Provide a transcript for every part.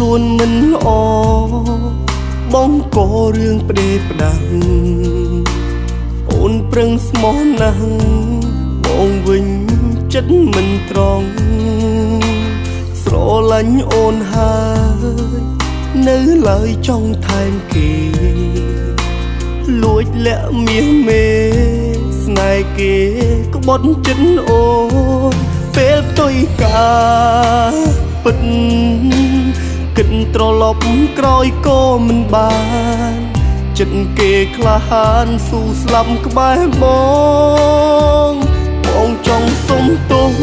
ខ្លួនមិនល្អបងក៏រឿងផ្ដេសផ្ដាំអូនប្រឹងស្មោះណាស់បងវិញចិត្តមិនត្រង់ស្រឡាញ់អូនហើយនៅឡើយចង់ថែមគេលួចលាក់មាសមេស្នេហ៍គេក្បត់ចិត្តអូនពេលផ្ទុយការពិតគិតត្រឡប់ក្រោយក៏មិនបានចិត្តគេក្លាហានស៊ូស្លាប់ក្បែរបងចង់សុំទោស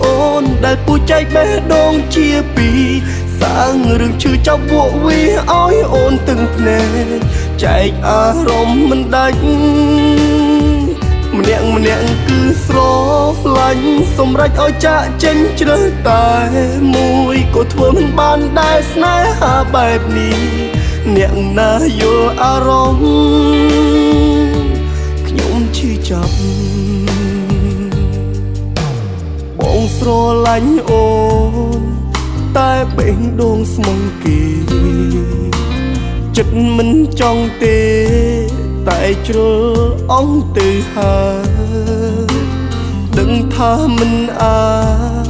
អូនដែលពូចែកបេះដូងជាពីរសាងរឿងឈឺចាប់ពួកវាឲ្យអូនទាំងភ្នែកចែកអារម្មណ៍មិនដាច់ម្នាក់គឺស្រឡាញ់សម្រេចឲ្យចាកចេញជ្រើសតែមួយក៏ធ្វើមិនបានដែរស្នេហាបែបនេះអ្នកណាយល់អារម្មណ៍ខ្ញុំឈឺចាប់បងស្រឡាញ់អូនតែបេះដូងស្មងគេចិត្តមិនចង់ទេតែជ្រុលអងទៅហើយដឹងថាមិនអាច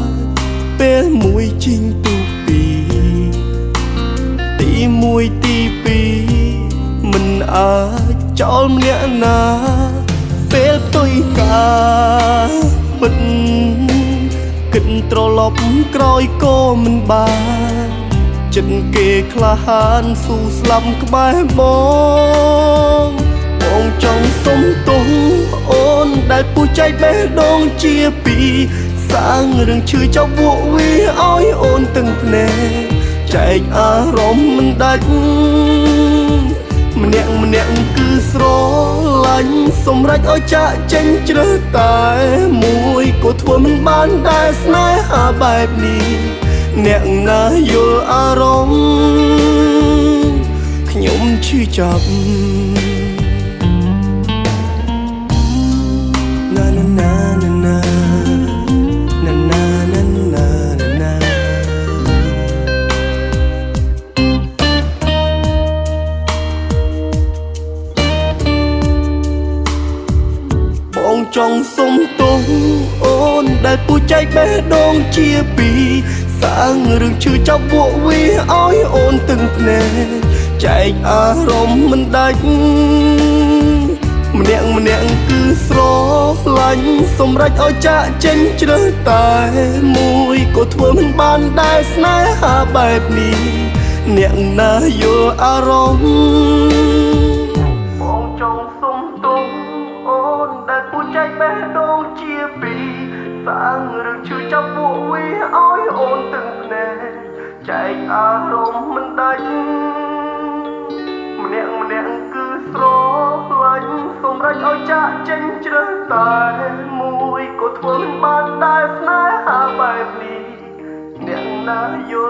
ពេលមួយជីងទូពីទីមួយទីពីរមិនអាចចោលម្នាក់ណាពេលផ្ទុយការពិតគិតត្រឡប់ក្រោយក៏មិនបានចិត្តគេក្លាហានស៊ូស្លាប់ក្បែរបងចង់សុំទោសអូនដែលពូចែកបេះដូងជាពីរសាងរឿងឈឺចាប់ពួកវាឲ្យអូនទាំងភ្នែកចែកអារម្មណ៍មិនដាច់ម្នាក់គឺស្រឡាញ់សម្រេចឲ្យចាកចេញជ្រើសតែមួយក៏ធ្វើមិនបានដែរស្នេហាបែបនេះអ្នកណាយល់អារម្មណ៍ខ្ញុំឈឺចាប់ចង់សុំទោសអូនដែលពូចែកបេះដូងជាពីរសាងរឿងឈឺចាប់ពួកវាឲ្យអូនទាំងភ្នែកចែកអារម្មណ៍មិនដាច់ម្នាក់គឺស្រឡាញ់សម្រេចឲ្យចាកចេញជ្រើសតែមួយក៏ធ្វើមិនបានដែរស្នេហាបែបនេះអ្នកណាយល់អារម្មណ៍បងចង់សុំទោសអូនដែលពូចែកបេះដូងជាពីរសាងរឿងឈឺចាប់ពួកវាឲ្យអូនទាំងភ្នែកចែកអារម្មណ៍មិនដាច់ម្នាក់គឺស្រឡាញ់សម្រេចឲ្យចាកចេញជ្រើសតែមួយក៏ធ្វើមិនបានដែរស្នេហាបែបនេះអ្នកណាយល់